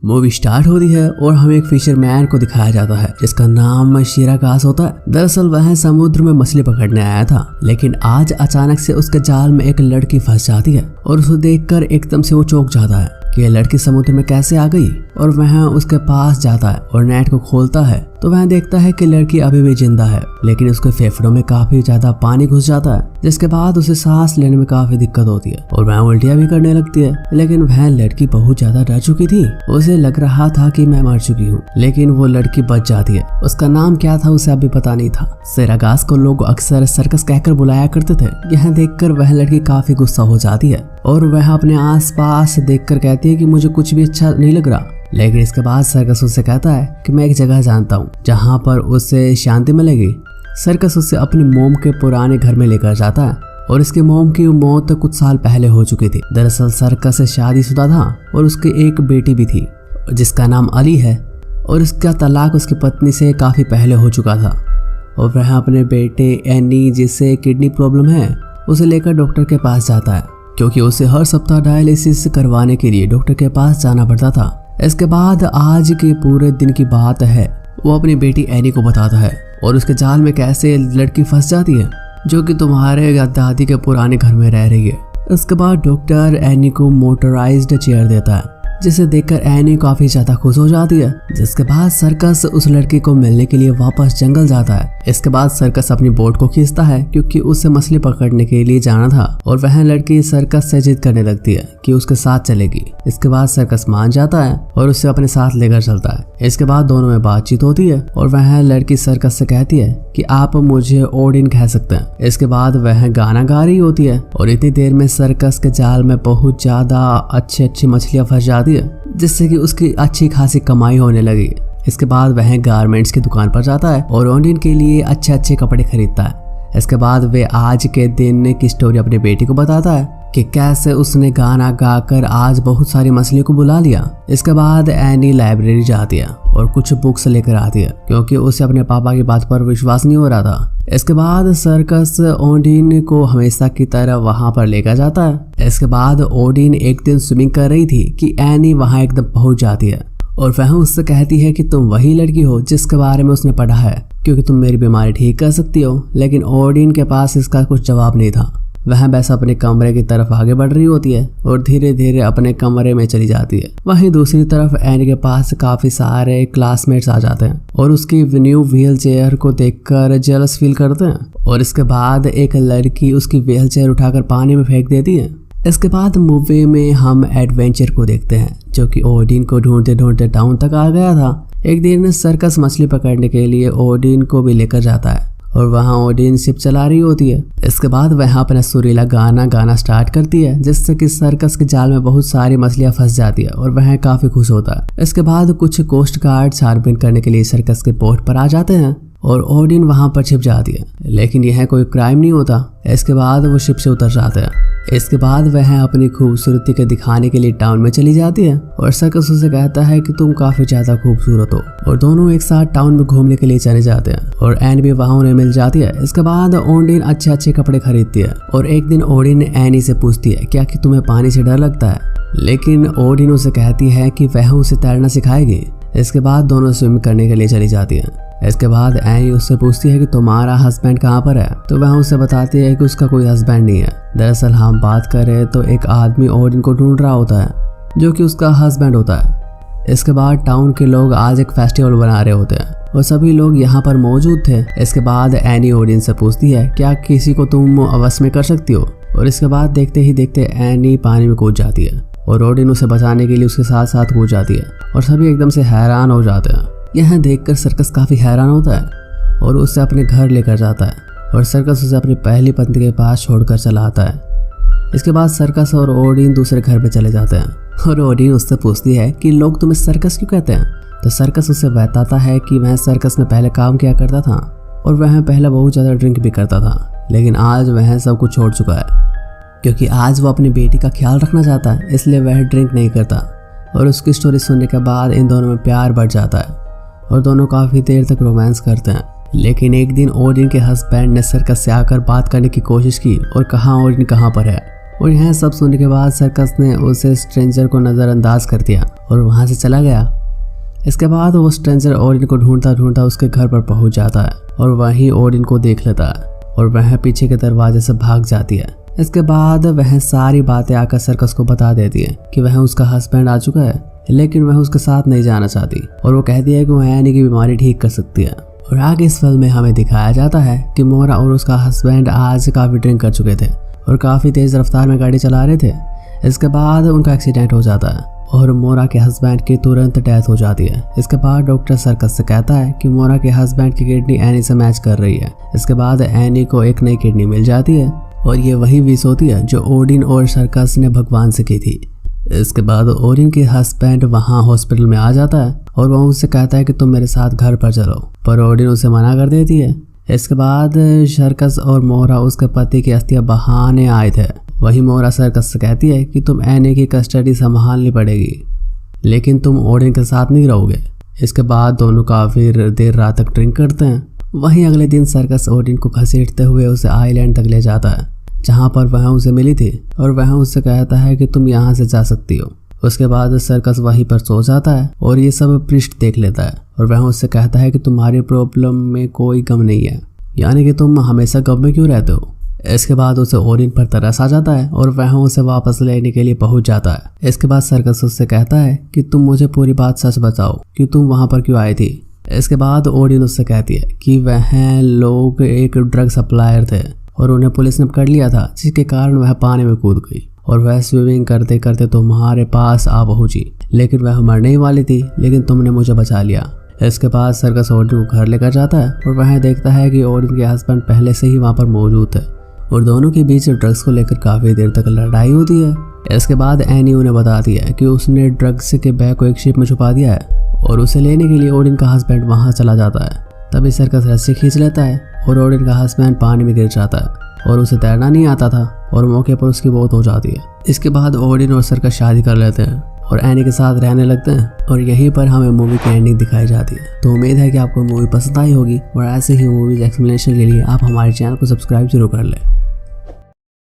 Movie start होती है और हमें एक फिशरमैन को दिखाया जाता है जिसका नाम शिराकास होता है। दरअसल वह समुद्र में मछली पकड़ने आया था, लेकिन आज अचानक से उसके जाल में एक लड़की फंस जाती है और उसे देखकर एकदम से वो चौंक जाता है कि यह लड़की समुद्र में कैसे आ गई। और वह उसके पास जाता है और नेट को खोलता है तो वह देखता है कि लड़की अभी भी जिंदा है, लेकिन उसके फेफड़ों में काफी ज्यादा पानी घुस जाता है, जिसके बाद उसे सांस लेने में काफी दिक्कत होती है और वह उल्टियां भी करने लगती है। लेकिन वह लड़की बहुत ज्यादा डर चुकी थी, उसे लग रहा था कि मैं मर चुकी हूँ, लेकिन वो लड़की बच जाती है। उसका नाम क्या था उसे अभी पता नहीं था। शिराकास को लोग अक्सर सर्कस कहकर बुलाया करते थे। यह देखकर वह लड़की काफी गुस्सा हो जाती है और वह अपने आस पास देखकर कहती है कि मुझे कुछ भी अच्छा नहीं लग रहा। लेकिन इसके बाद सर्कस उससे कहता है कि मैं एक जगह जानता हूँ जहाँ पर उसे शांति मिलेगी। सर्कस उसे अपनी मोम के पुराने घर में लेकर जाता है और इसके मोम की मौत कुछ साल पहले हो चुकी थी। दरअसल सर्कस शादीशुदा था और उसकी एक बेटी भी थी जिसका नाम अली है, और इसका तलाक उसकी पत्नी से काफी पहले हो चुका था। और वह अपने बेटे एनी, जिसे किडनी प्रॉब्लम है, उसे लेकर डॉक्टर के पास जाता है क्योंकि उसे हर सप्ताह डायलिसिस करवाने के लिए डॉक्टर के पास जाना पड़ता था। इसके बाद आज के पूरे दिन की बात है, वो अपनी बेटी एनी को बताता है और उसके जाल में कैसे लड़की फंस जाती है जो कि तुम्हारे दादी के पुराने घर में रह रही है। इसके बाद डॉक्टर एनी को मोटराइज्ड चेयर देता है, जिसे देखकर एनी काफी ज्यादा खुश हो जाती है। जिसके बाद सर्कस उस लड़की को मिलने के लिए वापस जंगल जाता है। इसके बाद सर्कस अपनी बोट को खींचता है क्योंकि उसे मछली पकड़ने के लिए जाना था, और वह लड़की सर्कस से जिद करने लगती है कि उसके साथ चलेगी। इसके बाद सर्कस मान जाता है और उसे अपने साथ लेकर चलता है। इसके बाद दोनों में बातचीत होती है और वह लड़की सर्कस से कहती है कि आप मुझे ओडिन कह सकते हैं। इसके बाद वह गाना गा रही होती है और इतनी देर में सर्कस के जाल में बहुत ज्यादा अच्छी मछलियां फंस जाती है, जिससे कि उसकी अच्छी खासी कमाई होने लगी। इसके बाद वह गारमेंट्स की दुकान पर जाता है और ओडिन के लिए अच्छे कपड़े खरीदता है। इसके बाद वे आज के दिन की स्टोरी अपनी बेटी को बताता है कि कैसे उसने गाना गाकर आज बहुत सारी मछलियों को बुला लिया। इसके बाद एनी लाइब्रेरी जाती है और कुछ बुक्स लेकर आती है क्योंकि उसे अपने पापा की बात पर विश्वास नहीं हो रहा था। इसके बाद सर्कस ओडिन को हमेशा की तरह वहां पर लेकर जाता है। इसके बाद ओडिन एक दिन स्विमिंग कर रही थी कि एनी वहां एकदम पहुंच जाती है और वह उससे कहती है कि तुम वही लड़की हो जिसके बारे में उसने पढ़ा है, क्योंकि तुम मेरी बीमारी ठीक कर सकती हो। लेकिन ओडिन के पास इसका कुछ जवाब नहीं था। वह बस अपने कमरे की तरफ आगे बढ़ रही होती है और धीरे धीरे अपने कमरे में चली जाती है। वहीं दूसरी तरफ एनी के पास काफी सारे क्लासमेट्स आ जाते हैं और उसकी न्यू व्हील चेयर को देखकर जेलस फील करते हैं, और इसके बाद एक लड़की उसकी व्हील चेयर उठाकर पानी में फेंक देती है। इसके बाद मूवी में हम एडवेंचर को देखते हैं जो कि ओडिन को ढूंढते ढूंढते टाउन तक आ गया था। एक दिन सर्कस मछली पकड़ने के लिए ओडिन को भी लेकर जाता है और वहाँ ओडिन शिप चला रही होती है। इसके बाद वह अपना सुरीला गाना स्टार्ट करती है, जिससे कि सर्कस के जाल में बहुत सारी मछलियां फंस जाती है और वह काफी खुश होता है। इसके बाद कुछ कोस्ट गार्ड छानबीन करने के लिए सर्कस के पोर्ट पर आ जाते हैं और ओडिन वहां पर छिप जाती है, लेकिन यह कोई क्राइम नहीं होता। इसके बाद वो शिप से उतर जाते हैं। इसके बाद वह अपनी खूबसूरती के दिखाने के लिए टाउन में चली जाती है और सर्कस उसे कहता है कि तुम काफी ज्यादा खूबसूरत हो, और दोनों एक साथ टाउन में घूमने के लिए चले जाते हैं और एन भी वहां उन्हें मिल जाती है। इसके बाद ओडिन अच्छे कपड़े खरीदती है और एक दिन ओडिन एनी से पूछती है क्या कि तुम्हें पानी से डर लगता है, लेकिन ओडिन उसे कहती है कि वह उसे तैरना सिखाएगी। इसके बाद दोनों स्विम करने के लिए चली जाती है। इसके बाद एनी उससे पूछती है कि तुम्हारा हस्बैंड कहाँ पर है, तो वह उसे बताती है कि उसका कोई हस्बैंड नहीं है। दरअसल हम बात करें तो एक आदमी ओडिन को ढूंढ रहा होता है जो कि उसका हस्बैंड होता है। इसके बाद टाउन के लोग आज एक फेस्टिवल बना रहे होते हैं और सभी लोग यहाँ पर मौजूद थे। इसके बाद एनी ओडिन से पूछती है क्या किसी को तुम अवश्य में कर सकती हो, और इसके बाद देखते ही देखते एनी पानी में कूद जाती है और ओडिन उसे बचाने के लिए उसके साथ साथ कूद जाती है और सभी एकदम से हैरान हो जाते हैं। यह देखकर सर्कस काफी हैरान होता है और उसे अपने घर लेकर जाता है और सर्कस उसे अपनी पहली पत्नी के पास छोड़कर चला आता है। इसके बाद सर्कस और ओडिन दूसरे घर पे चले जाते हैं और ओडिन उससे पूछती है कि लोग तुम्हें सर्कस क्यों कहते हैं, तो सर्कस उसे बताता है कि वह सर्कस में पहले काम किया करता था और वह पहले बहुत ज़्यादा ड्रिंक भी करता था, लेकिन आज वह सब कुछ छोड़ चुका है क्योंकि आज वो अपनी बेटी का ख्याल रखना चाहता है, इसलिए वह ड्रिंक नहीं करता। और उसकी स्टोरी सुनने के बाद इन दोनों में प्यार बढ़ जाता है और दोनों काफ़ी देर तक रोमांस करते हैं। लेकिन एक दिन ओडिन के हस्बैंड ने सर्कस से आकर बात करने की कोशिश की और कहा ओडिन कहाँ पर है, और यह सब सुनने के बाद सर्कस ने उसे स्ट्रेंजर को नज़रअंदाज कर दिया और वहाँ से चला गया। इसके बाद वो स्ट्रेंजर ओडिन को ढूंढता ढूंढता उसके घर पर पहुंच जाता है और वहीं ओडिन को देख लेता है और वह पीछे के दरवाजे से भाग जाती है। इसके बाद वह सारी बातें आकर सर्कस को बता देती है कि वह उसका हस्बैंड आ चुका है, लेकिन वह उसके साथ नहीं जाना चाहती और वो कहती है कि वह एनी की बीमारी ठीक कर सकती है। और आगे इस फिल्म में हमें दिखाया जाता है कि मोरा और उसका हस्बैंड आज काफ़ी ड्रिंक कर चुके थे और काफ़ी तेज़ रफ्तार में गाड़ी चला रहे थे। इसके बाद उनका एक्सीडेंट हो जाता है और मोरा के हस्बैंड की तुरंत डेथ हो जाती है। इसके बाद डॉक्टर सर्कस से कहता है कि मोरा के हस्बैंड की किडनी एनी से मैच कर रही है। इसके बाद एनी को एक नई किडनी मिल जाती है और ये वही विश होती है जो ओडिन और सर्कस ने भगवान से की थी। इसके बाद ओडिन के हस्बैंड वहाँ हॉस्पिटल में आ जाता है और वह उससे कहता है कि तुम मेरे साथ घर पर चलो, पर ओडिन उसे मना कर देती है। इसके बाद सर्कस और मोरा उसके पति की अस्थियां बहाने आए थे। वही मोरा सर्कस से कहती है कि तुम एनी की कस्टडी संभालनी पड़ेगी, लेकिन तुम ओडिन के साथ नहीं रहोगे। इसके बाद दोनों काफ़ी देर रात तक ड्रिंक करते हैं। वहीं अगले दिन सर्कस ओडिन को घसीटते हुए उसे आइलैंड तक ले जाता है जहाँ पर वह उसे मिली थी और वह उससे कहता है कि तुम यहाँ से जा सकती हो। उसके बाद सर्कस वहीं पर सो जाता है और ये सब पृष्ठ देख लेता है और वह उससे कहता है कि तुम्हारी प्रॉब्लम में कोई गम नहीं है, यानी कि तुम हमेशा गम में क्यों रहते हो। इसके बाद उसे ओडिन पर तरस आ जाता है और वह उसे वापस लेने के लिए पहुंच जाता है। इसके बाद सर्कस उससे कहता है कि तुम मुझे पूरी बात सच बताओ कि तुम वहां पर क्यों आई थी। इसके बाद ओडिन उससे कहती है कि वह लोग एक ड्रग सप्लायर थे और उन्हें पुलिस ने पकड़ लिया था, जिसके कारण वह पानी में कूद गई और वह स्विमिंग करते करते तुम्हारे पास आ पहुंची, लेकिन वह मरने ही वाली थी, लेकिन तुमने मुझे बचा लिया। इसके बाद सर्कस ओडिन को घर लेकर जाता है और वह देखता है कि ओडिन के हस्बैंड पहले से ही वहाँ पर मौजूद थे और दोनों के बीच ड्रग्स को लेकर काफ़ी देर तक लड़ाई होती है। इसके बाद एनी उन्हें बताती है कि उसने ड्रग्स के बैग को एक शिप में छुपा दिया है और उसे लेने के लिए ओडिन का हस्बैंड वहाँ चला जाता है। तभी सर्कस रस्सी खींच लेता है और ओडिन का हस्बैंड पानी में गिर जाता है और उसे तैरना नहीं आता था और मौके पर उसकी मौत हो जाती है। इसके बाद ओडिन और सर्कस शादी कर लेते हैं और एनी के साथ रहने लगते हैं और यहीं पर हमें मूवी की एंडिंग दिखाई जाती है। तो उम्मीद है कि आपको मूवी पसंद आई होगी और ऐसे ही मूवीज एक्सप्लेनेशन के लिए आप हमारे चैनल को सब्सक्राइब जरूर कर लें।